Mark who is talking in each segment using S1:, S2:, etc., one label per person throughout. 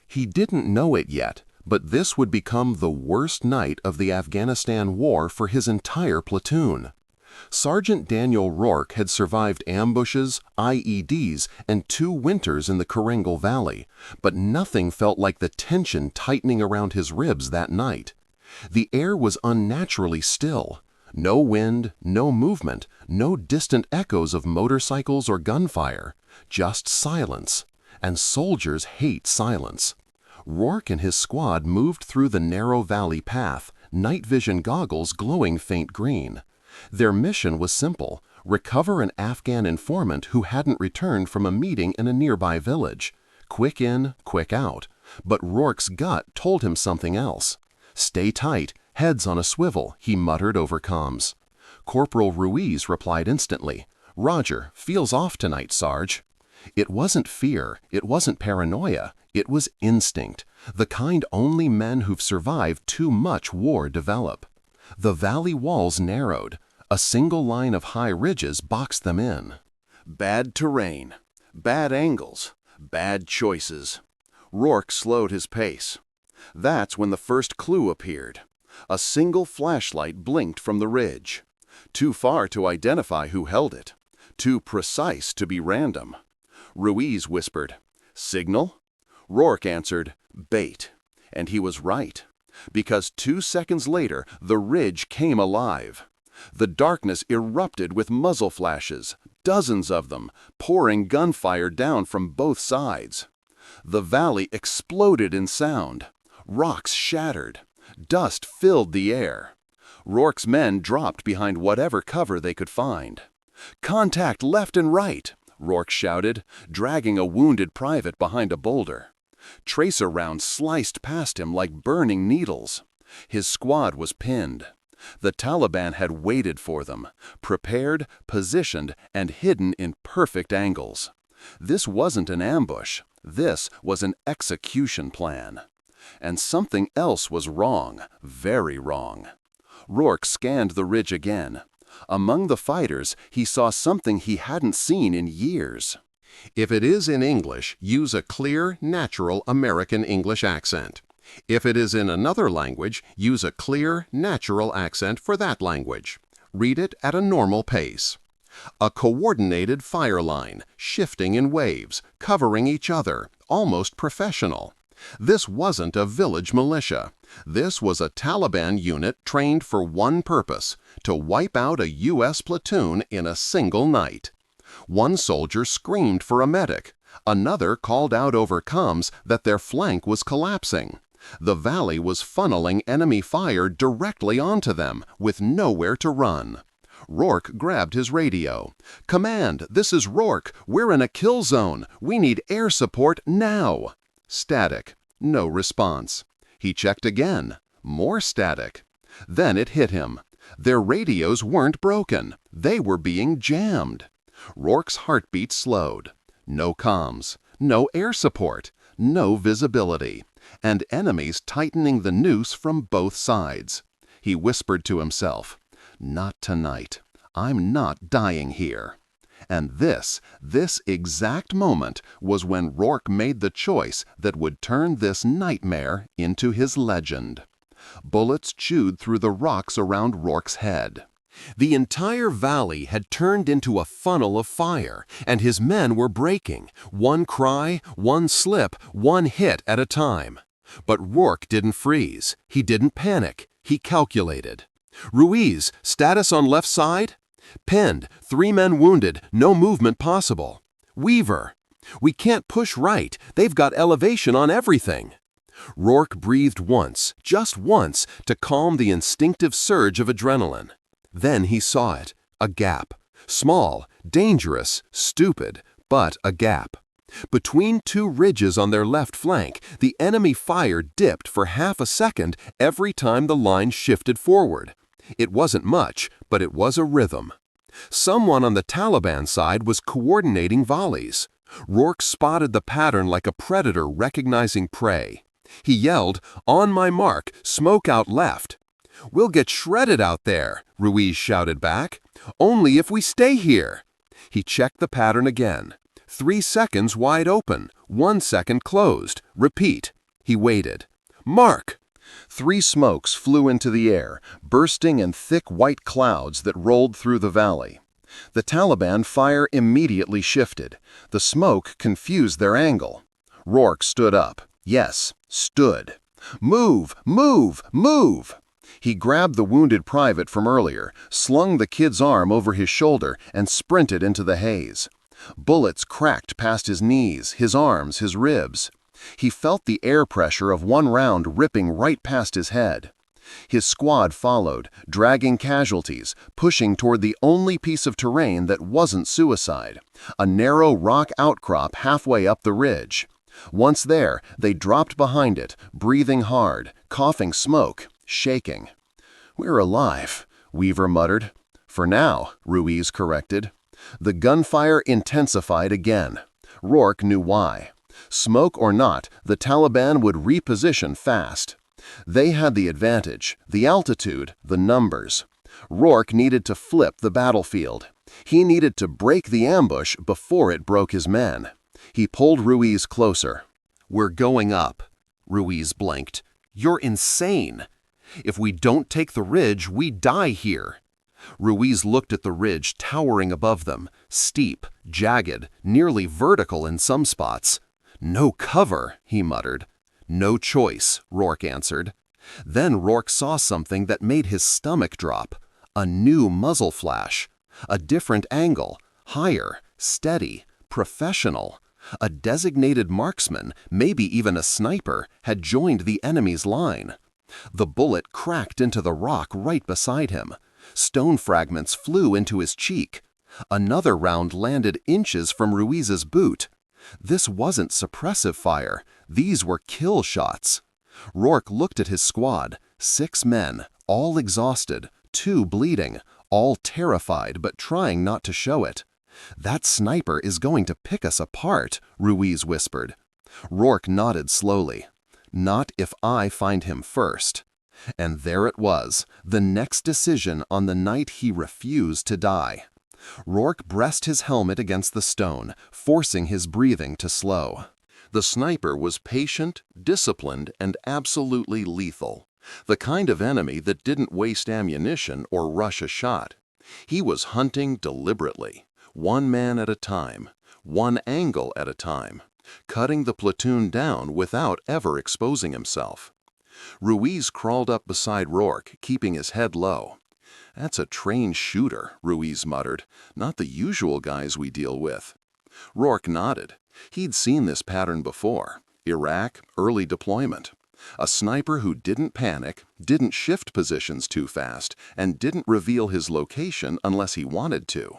S1: He didn't know it yet, but this would become the worst night of the Afghanistan War for his entire platoon. Sergeant Daniel Rourke had survived ambushes, IEDs, and 2 winters in the Karengal Valley, but nothing felt like the tension tightening around his ribs that night. The air was unnaturally still. No wind, no movement, no distant echoes of motorcycles or gunfire. Just silence. And soldiers hate silence. Rourke and his squad moved through the narrow valley path, night vision goggles glowing faint green. Their mission was simple: recover an Afghan informant who hadn't returned from a meeting in a nearby village. Quick in, quick out. But Rourke's gut told him something else. "Stay tight, heads on a swivel," he muttered over comms. Corporal Ruiz replied instantly, "Roger, feels off tonight, Sarge." It wasn't fear, it wasn't paranoia, it was instinct, the kind only men who've survived too much war develop. The valley walls narrowed. A single line of high ridges boxed them in. Bad terrain, bad angles, bad choices. Rourke slowed his pace. That's when the first clue appeared. A single flashlight blinked from the ridge. Too far to identify who held it. Too precise to be random. Ruiz whispered, "Signal?" Rourke answered, "Bait." And he was right. Because 2 seconds later, the ridge came alive. The darkness erupted with muzzle flashes, dozens of them, pouring gunfire down from both sides. The valley exploded in sound. Rocks shattered. Dust filled the air. Rourke's men dropped behind whatever cover they could find. "Contact left and right!" Rourke shouted, dragging a wounded private behind a boulder. Tracer rounds sliced past him like burning needles. His squad was pinned. The Taliban had waited for them, prepared, positioned, and hidden in perfect angles. This wasn't an ambush. This was an execution plan. And something else was wrong, very wrong. Rourke scanned the ridge again. Among the fighters, he saw something he hadn't seen in years. If it is in English, use a clear, natural American English accent. If it is in another language, use a clear, natural accent for that language. Read it at a normal pace. A coordinated fire line, shifting in waves, covering each other, almost professional. This wasn't a village militia. This was a Taliban unit trained for one purpose: to wipe out a U.S. platoon in a single night. One soldier screamed for a medic. Another called out over comms that their flank was collapsing. The valley was funneling enemy fire directly onto them, with nowhere to run. Rourke grabbed his radio. "Command, this is Rourke. We're in a kill zone. We need air support now." Static. No response. He checked again. More static. Then it hit him. Their radios weren't broken. They were being jammed. Rourke's heartbeat slowed. No comms. No air support. No visibility. And enemies tightening the noose from both sides. He whispered to himself, "Not tonight. I'm not dying here." And this exact moment was when Rourke made the choice that would turn this nightmare into his legend. Bullets chewed through the rocks around Rourke's head. The entire valley had turned into a funnel of fire, and his men were breaking, one cry, one slip, one hit at a time. But Rourke didn't freeze. He didn't panic. He calculated. "Ruiz, status on left side? Pinned, 3 men wounded, no movement possible. Weaver, we can't push right. They've got elevation on everything." Rourke breathed once, just once, to calm the instinctive surge of adrenaline. Then he saw it, a gap. Small, dangerous, stupid, but a gap. Between 2 ridges on their left flank, the enemy fire dipped for half a second every time the line shifted forward. It wasn't much, but it was a rhythm. Someone on the Taliban side was coordinating volleys. Rourke spotted the pattern like a predator recognizing prey. He yelled, "On my mark, smoke out left." "We'll get shredded out there," Ruiz shouted back. "Only if we stay here." He checked the pattern again. 3 seconds wide open, 1 second closed. Repeat. He waited. "Mark!" 3 smokes flew into the air, bursting in thick white clouds that rolled through the valley. The Taliban fire immediately shifted. The smoke confused their angle. Rourke stood up. Yes, stood. "Move! Move! Move!" He grabbed the wounded private from earlier, slung the kid's arm over his shoulder, and sprinted into the haze. Bullets cracked past his knees, his arms, his ribs. He felt the air pressure of one round ripping right past his head. His squad followed, dragging casualties, pushing toward the only piece of terrain that wasn't suicide, a narrow rock outcrop halfway up the ridge. Once there, they dropped behind it, breathing hard, coughing smoke, shaking. "We're alive," Weaver muttered. "For now," Ruiz corrected. The gunfire intensified again. Rourke knew why. Smoke or not, the Taliban would reposition fast. They had the advantage, the altitude, the numbers. Rourke needed to flip the battlefield. He needed to break the ambush before it broke his men. He pulled Ruiz closer. "We're going up." Ruiz blinked. "You're insane. If we don't take the ridge, we die here." Ruiz looked at the ridge towering above them, steep, jagged, nearly vertical in some spots. "No cover," he muttered. "No choice," Rourke answered. Then Rourke saw something that made his stomach drop. A new muzzle flash. A different angle, higher, steady, professional. A designated marksman, maybe even a sniper, had joined the enemy's line. The bullet cracked into the rock right beside him. Stone fragments flew into his cheek. Another round landed inches from Ruiz's boot. This wasn't suppressive fire. These were kill shots. Rourke looked at his squad, 6 men, all exhausted, 2 bleeding, all terrified but trying not to show it. "That sniper is going to pick us apart," Ruiz whispered. Rourke nodded slowly. "Not if I find him first." And there it was, the next decision on the night he refused to die. Rourke pressed his helmet against the stone, forcing his breathing to slow. The sniper was patient, disciplined, and absolutely lethal. The kind of enemy that didn't waste ammunition or rush a shot. He was hunting deliberately, one man at a time, one angle at a time, cutting the platoon down without ever exposing himself. Ruiz crawled up beside Rourke, keeping his head low. "That's a trained shooter," Ruiz muttered, "not the usual guys we deal with." Rourke nodded. He'd seen this pattern before. Iraq, early deployment. A sniper who didn't panic, didn't shift positions too fast, and didn't reveal his location unless he wanted to.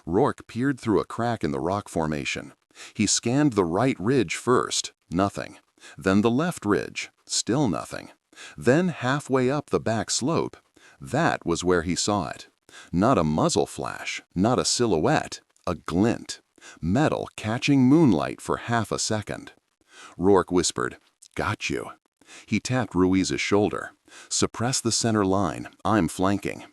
S1: Rourke peered through a crack in the rock formation. He scanned the right ridge first, nothing. Then the left ridge, still nothing. Then halfway up the back slope, that was where he saw it. Not a muzzle flash, not a silhouette, a glint. Metal catching moonlight for half a second. Rourke whispered, "Got you." He tapped Ruiz's shoulder. "Suppress the center line, I'm flanking."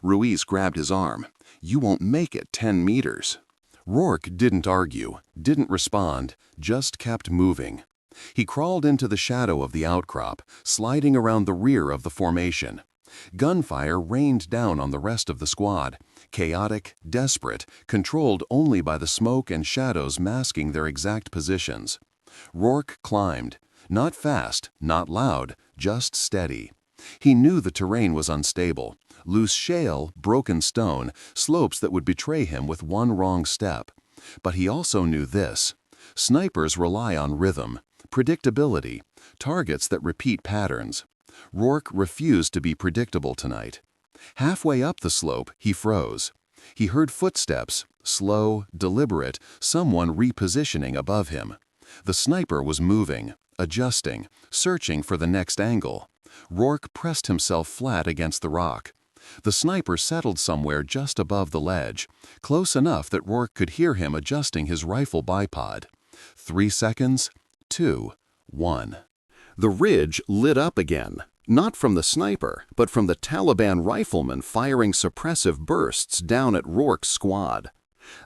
S1: Ruiz grabbed his arm. "You won't make it 10 meters." Rourke didn't argue, didn't respond, just kept moving. He crawled into the shadow of the outcrop, sliding around the rear of the formation. Gunfire rained down on the rest of the squad, chaotic, desperate, controlled only by the smoke and shadows masking their exact positions. Rourke climbed, not fast, not loud, just steady. He knew the terrain was unstable, loose shale, broken stone, slopes that would betray him with one wrong step. But he also knew this: snipers rely on rhythm, predictability, targets that repeat patterns. Rourke refused to be predictable tonight. Halfway up the slope, he froze. He heard footsteps, slow, deliberate, someone repositioning above him. The sniper was moving, adjusting, searching for the next angle. Rourke pressed himself flat against the rock. The sniper settled somewhere just above the ledge, close enough that Rourke could hear him adjusting his rifle bipod. 3 seconds, 2, 1. The ridge lit up again, not from the sniper, but from the Taliban riflemen firing suppressive bursts down at Rourke's squad.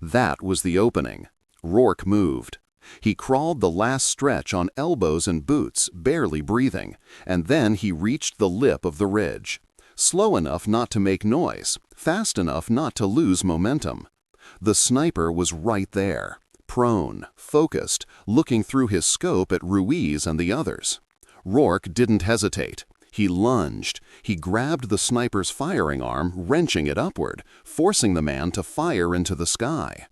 S1: That was the opening. Rourke moved. He crawled the last stretch on elbows and boots, barely breathing, and then he reached the lip of the ridge. Slow enough not to make noise, fast enough not to lose momentum. The sniper was right there, prone, focused, looking through his scope at Ruiz and the others. Rourke didn't hesitate. He lunged. He grabbed the sniper's firing arm, wrenching it upward, forcing the man to fire into the sky.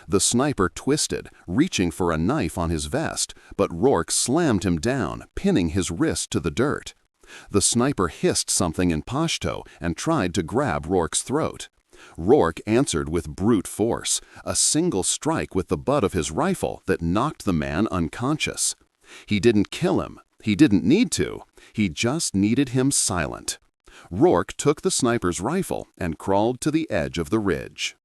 S1: The sniper twisted, reaching for a knife on his vest, but Rourke slammed him down, pinning his wrist to the dirt. The sniper hissed something in Pashto and tried to grab Rourke's throat. Rourke answered with brute force, a single strike with the butt of his rifle that knocked the man unconscious. He didn't kill him. He didn't need to. He just needed him silent. Rourke took the sniper's rifle and crawled to the edge of the ridge.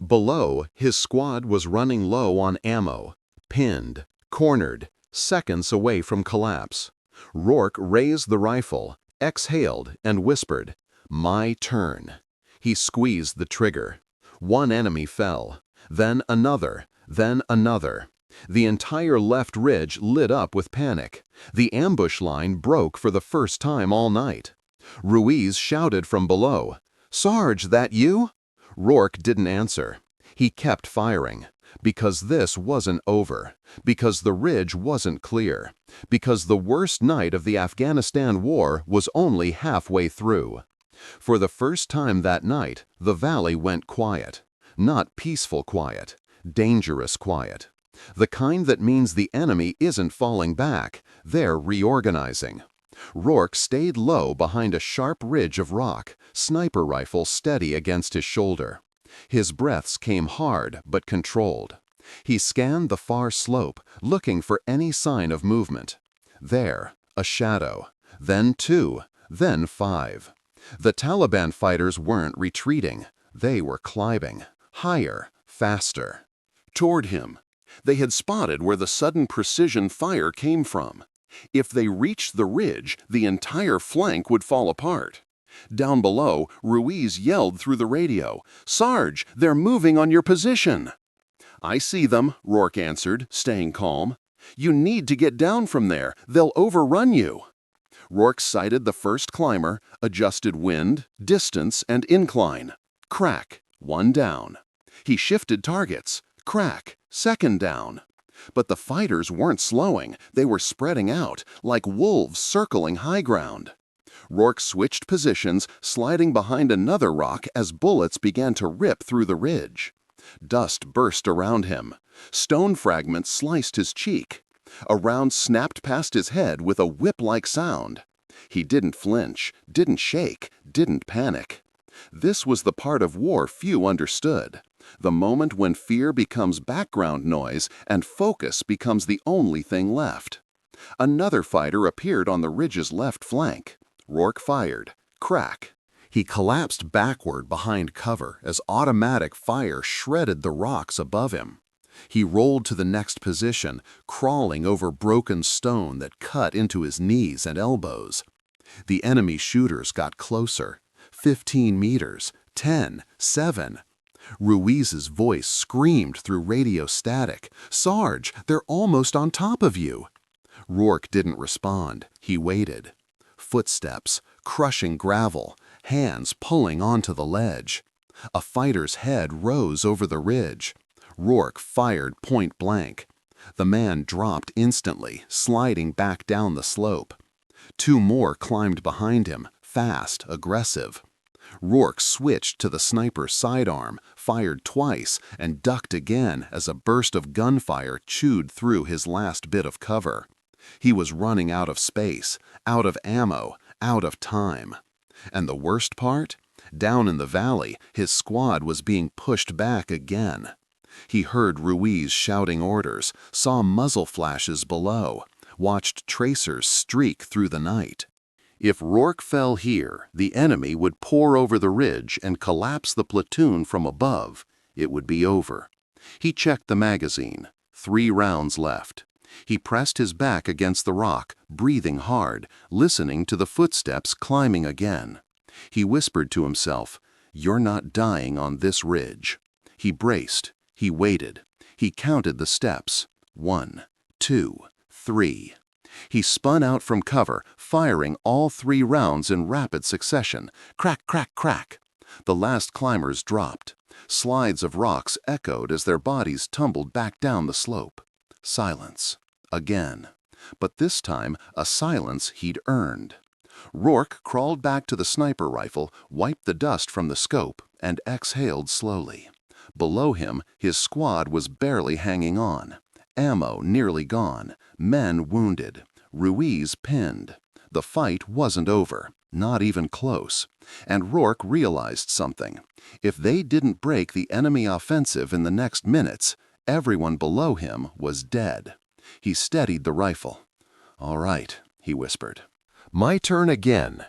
S1: Below, his squad was running low on ammo, pinned, cornered, seconds away from collapse. Rourke raised the rifle, exhaled, and whispered, "My turn." He squeezed the trigger. One enemy fell, then another, then another. The entire left ridge lit up with panic. The ambush line broke for the first time all night. Ruiz shouted from below, "Sarge, that you?" Rourke didn't answer. He kept firing. Because this wasn't over. Because the ridge wasn't clear. Because the worst night of the Afghanistan War was only halfway through. For the first time that night, the valley went quiet. Not peaceful quiet. Dangerous quiet. The kind that means the enemy isn't falling back, they're reorganizing. Rourke stayed low behind a sharp ridge of rock, sniper rifle steady against his shoulder. His breaths came hard but controlled. He scanned the far slope, looking for any sign of movement. There, a shadow. Then two, then five. The Taliban fighters weren't retreating. They were climbing. Higher, faster. Toward him. They had spotted where the sudden precision fire came from. If they reached the ridge, the entire flank would fall apart. Down below, Ruiz yelled through the radio, "Sarge, they're moving on your position!" "I see them," Rourke answered, staying calm. "You need to get down from there. They'll overrun you." Rourke sighted the first climber, adjusted wind, distance, and incline. Crack, one down. He shifted targets. Crack, second down. But the fighters weren't slowing. They were spreading out, like wolves circling high ground. Rourke switched positions, sliding behind another rock as bullets began to rip through the ridge. Dust burst around him. Stone fragments sliced his cheek. A round snapped past his head with a whip-like sound. He didn't flinch, didn't shake, didn't panic. This was the part of war few understood. The moment when fear becomes background noise and focus becomes the only thing left. Another fighter appeared on the ridge's left flank. Rourke fired. Crack. He collapsed backward behind cover as automatic fire shredded the rocks above him. He rolled to the next position, crawling over broken stone that cut into his knees and elbows. The enemy shooters got closer. 15 meters, 10, 7. Ruiz's voice screamed through radio static, "Sarge, they're almost on top of you." Rourke didn't respond. He waited. Footsteps, crushing gravel, hands pulling onto the ledge. A fighter's head rose over the ridge. Rourke fired point blank. The man dropped instantly, sliding back down the slope. Two more climbed behind him, fast, aggressive. Rourke switched to the sniper's sidearm, fired twice, and ducked again as a burst of gunfire chewed through his last bit of cover. He was running out of space, out of ammo, out of time. And the worst part? Down in the valley, his squad was being pushed back again. He heard Ruiz shouting orders, saw muzzle flashes below, watched tracers streak through the night. If Rourke fell here, the enemy would pour over the ridge and collapse the platoon from above. It would be over. He checked the magazine. 3 rounds left. He pressed his back against the rock, breathing hard, listening to the footsteps climbing again. He whispered to himself, "You're not dying on this ridge." He braced. He waited. He counted the steps. 1, 2, 3. He spun out from cover, firing all 3 rounds in rapid succession. Crack, crack, crack. The last climbers dropped. Slides of rocks echoed as their bodies tumbled back down the slope. Silence. Again. But this time, a silence he'd earned. Rourke crawled back to the sniper rifle, wiped the dust from the scope, and exhaled slowly. Below him, his squad was barely hanging on. Ammo nearly gone, men wounded, Ruiz pinned. The fight wasn't over, not even close. And Rourke realized something. If they didn't break the enemy offensive in the next minutes, everyone below him was dead. He steadied the rifle. "All right," he whispered. "My turn again."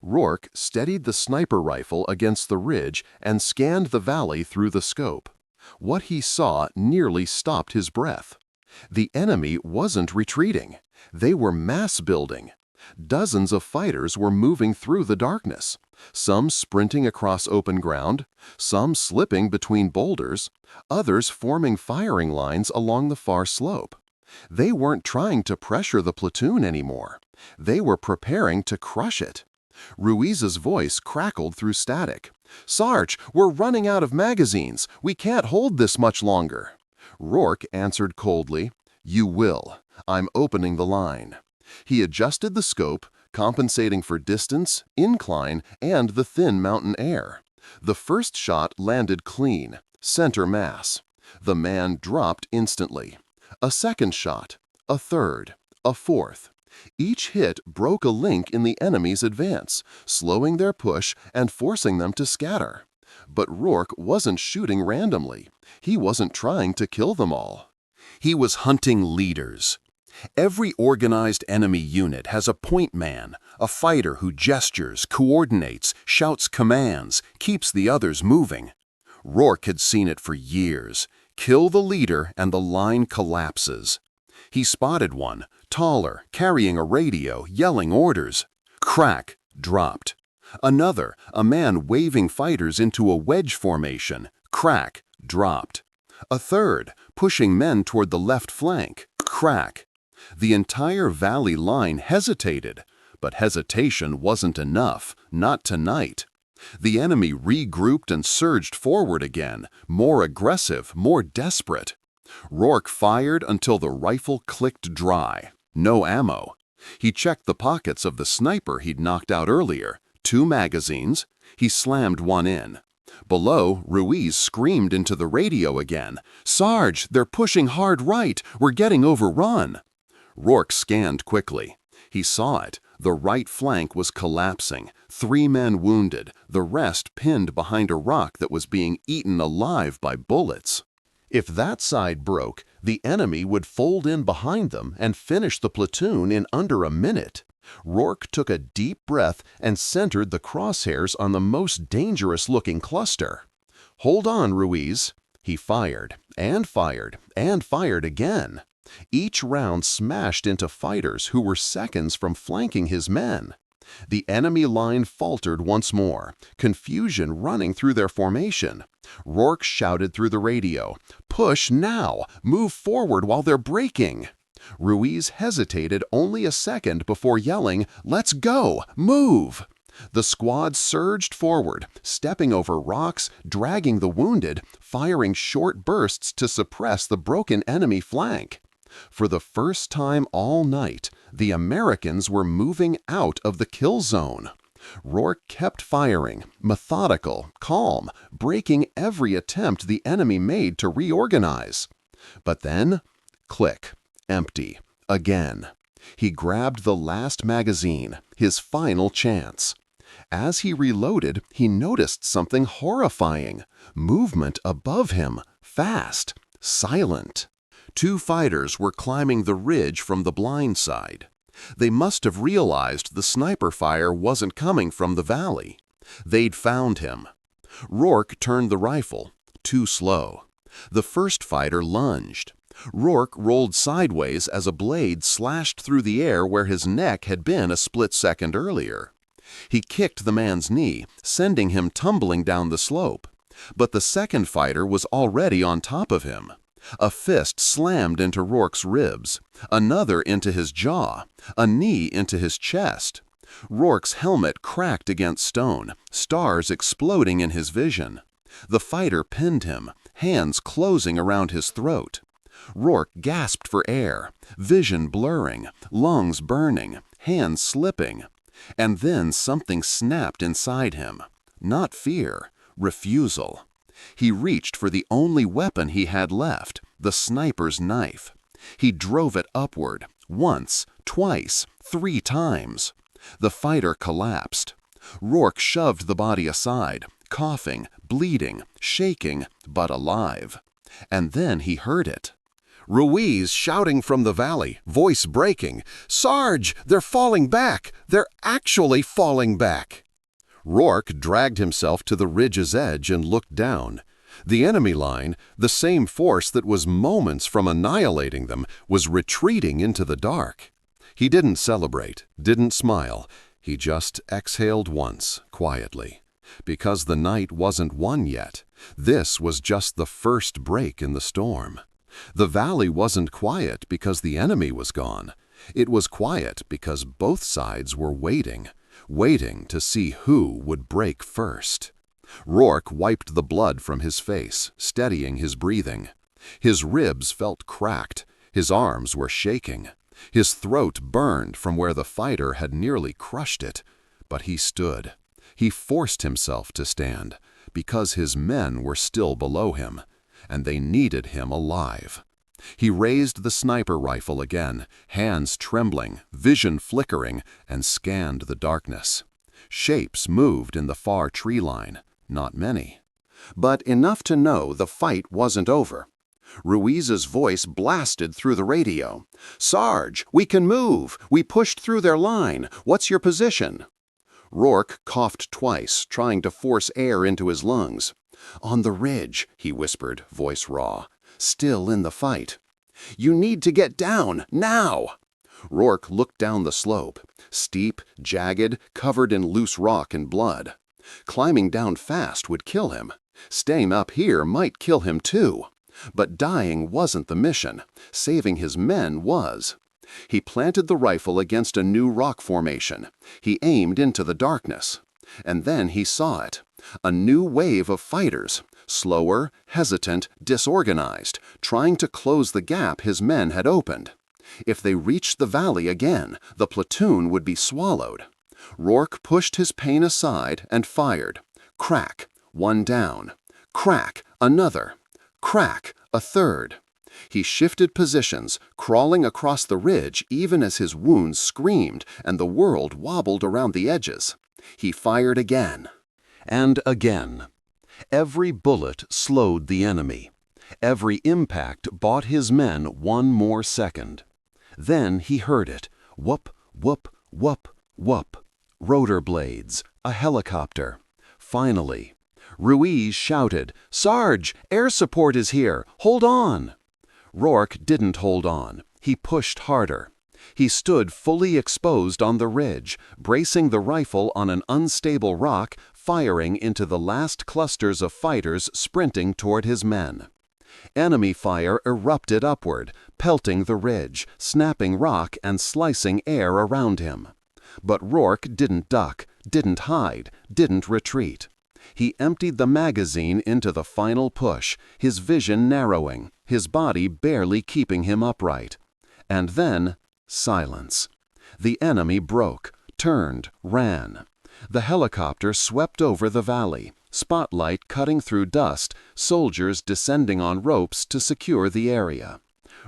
S1: Rourke steadied the sniper rifle against the ridge and scanned the valley through the scope. What he saw nearly stopped his breath. The enemy wasn't retreating. They were mass building. Dozens of fighters were moving through the darkness, some sprinting across open ground, some slipping between boulders, others forming firing lines along the far slope. They weren't trying to pressure the platoon anymore. They were preparing to crush it. Ruiz's voice crackled through static. "Sarge, we're running out of magazines. We can't hold this much longer." Rourke answered coldly, "You will. I'm opening the line." He adjusted the scope, compensating for distance, incline, and the thin mountain air. The first shot landed clean, center mass. The man dropped instantly. A second shot, a third, a fourth. Each hit broke a link in the enemy's advance, slowing their push and forcing them to scatter. But Rourke wasn't shooting randomly. He wasn't trying to kill them all. He was hunting leaders. Every organized enemy unit has a point man, a fighter who gestures, coordinates, shouts commands, keeps the others moving. Rourke had seen it for years. Kill the leader and the line collapses. He spotted one, taller, carrying a radio, yelling orders. Crack, dropped. Another, a man waving fighters into a wedge formation. Crack, dropped. A third, pushing men toward the left flank. Crack. The entire valley line hesitated, but hesitation wasn't enough, not tonight. The enemy regrouped and surged forward again, more aggressive, more desperate. Rourke fired until the rifle clicked dry. No ammo. He checked the pockets of the sniper he'd knocked out earlier. 2 magazines. He slammed one in. Below, Ruiz screamed into the radio again. "Sarge, they're pushing hard right. We're getting overrun." Rourke scanned quickly. He saw it. The right flank was collapsing. 3 men wounded, the rest pinned behind a rock that was being eaten alive by bullets. If that side broke, the enemy would fold in behind them and finish the platoon in under a minute. Rourke took a deep breath and centered the crosshairs on the most dangerous-looking cluster. "Hold on, Ruiz." He fired, and fired, and fired again. Each round smashed into fighters who were seconds from flanking his men. The enemy line faltered once more, confusion running through their formation. Rourke shouted through the radio, "Push now! Move forward while they're breaking!" Ruiz hesitated only a second before yelling, "Let's go! Move!" The squad surged forward, stepping over rocks, dragging the wounded, firing short bursts to suppress the broken enemy flank. For the first time all night, the Americans were moving out of the kill zone. Rourke kept firing, methodical, calm, breaking every attempt the enemy made to reorganize. But then, click, empty, again. He grabbed the last magazine, his final chance. As he reloaded, he noticed something horrifying. Movement above him, fast, silent. 2 fighters were climbing the ridge from the blind side. They must have realized the sniper fire wasn't coming from the valley. They'd found him. Rourke turned the rifle, too slow. The first fighter lunged. Rourke rolled sideways as a blade slashed through the air where his neck had been a split second earlier. He kicked the man's knee, sending him tumbling down the slope. But the second fighter was already on top of him. A fist slammed into Rourke's ribs, another into his jaw, a knee into his chest. Rourke's helmet cracked against stone, stars exploding in his vision. The fighter pinned him, hands closing around his throat. Rourke gasped for air, vision blurring, lungs burning, hands slipping. And then something snapped inside him. Not fear, refusal. He reached for the only weapon he had left, the sniper's knife. He drove it upward, once, twice, 3 times. The fighter collapsed. Rourke shoved the body aside, coughing, bleeding, shaking, but alive. And then he heard it. Ruiz shouting from the valley, voice breaking, "Sarge, they're falling back! They're actually falling back!" Rourke dragged himself to the ridge's edge and looked down. The enemy line, the same force that was moments from annihilating them, was retreating into the dark. He didn't celebrate, didn't smile. He just exhaled once, quietly. Because the night wasn't won yet. This was just the first break in the storm. The valley wasn't quiet because the enemy was gone. It was quiet because both sides were waiting to see who would break first. Rourke wiped the blood from his face, steadying his breathing. His ribs felt cracked. His arms were shaking. His throat burned from where the fighter had nearly crushed it. But he stood. He forced himself to stand, because his men were still below him, and they needed him alive. He raised the sniper rifle again, hands trembling, vision flickering, and scanned the darkness. Shapes moved in the far tree line, not many. But enough to know the fight wasn't over. Ruiz's voice blasted through the radio. "Sarge, we can move! We pushed through their line! What's your position?" Rourke coughed twice, trying to force air into his lungs. "On the ridge," he whispered, voice raw. "Still in the fight." "You need to get down, now!" Rourke looked down the slope, steep, jagged, covered in loose rock and blood. Climbing down fast would kill him. Staying up here might kill him too. But dying wasn't the mission. Saving his men was. He planted the rifle against a new rock formation. He aimed into the darkness. And then he saw it. A new wave of fighters, slower, hesitant, disorganized, trying to close the gap his men had opened. If they reached the valley again, the platoon would be swallowed. Rourke pushed his pain aside and fired. Crack, one down. Crack, another. Crack, a third. He shifted positions, crawling across the ridge even as his wounds screamed and the world wobbled around the edges. He fired again. And again. Every bullet slowed the enemy. Every impact bought his men one more second. Then he heard it. Whoop, whoop, whoop, whoop. Rotor blades. A helicopter. Finally. Ruiz shouted, "Sarge, air support is here! Hold on!" Rourke didn't hold on. He pushed harder. He stood fully exposed on the ridge, bracing the rifle on an unstable rock, firing into the last clusters of fighters sprinting toward his men. Enemy fire erupted upward, pelting the ridge, snapping rock and slicing air around him. But Rourke didn't duck, didn't hide, didn't retreat. He emptied the magazine into the final push, his vision narrowing, his body barely keeping him upright. And then, silence. The enemy broke, turned, ran. The helicopter swept over the valley, spotlight cutting through dust, soldiers descending on ropes to secure the area.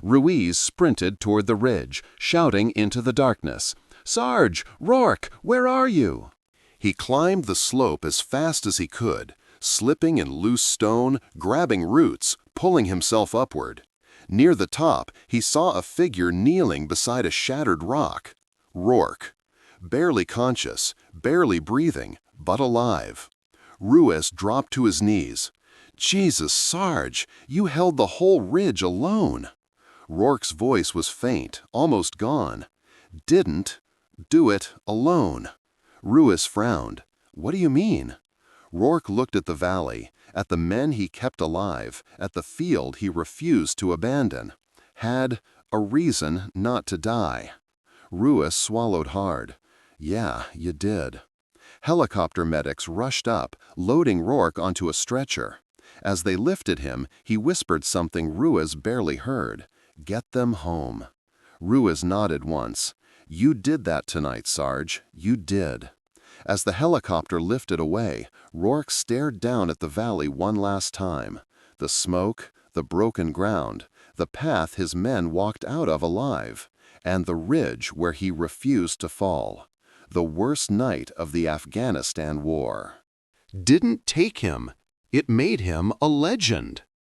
S1: Ruiz sprinted toward the ridge, shouting into the darkness, "Sarge! Rourke! Where are you?" He climbed the slope as fast as he could, slipping in loose stone, grabbing roots, pulling himself upward. Near the top, he saw a figure kneeling beside a shattered rock. Rourke. Barely conscious, barely breathing, but alive. Ruiz dropped to his knees. "Jesus, Sarge, you held the whole ridge alone." Rourke's voice was faint, almost gone. "Didn't do it alone." Ruiz frowned. "What do you mean?" Rourke looked at the valley, at the men he kept alive, at the field he refused to abandon. Had a reason not to die. Ruiz swallowed hard. Yeah, you did. Helicopter medics rushed up, loading Rourke onto a stretcher. As they lifted him, he whispered something Ruiz barely heard. Get them home. Ruiz nodded once. You did that tonight, Sarge. You did. As the helicopter lifted away, Rourke stared down at the valley one last time. The smoke, the broken ground, the path his men walked out of alive, and the ridge where he refused to fall. The worst night of the Afghanistan War. Didn't take him. It made him a legend.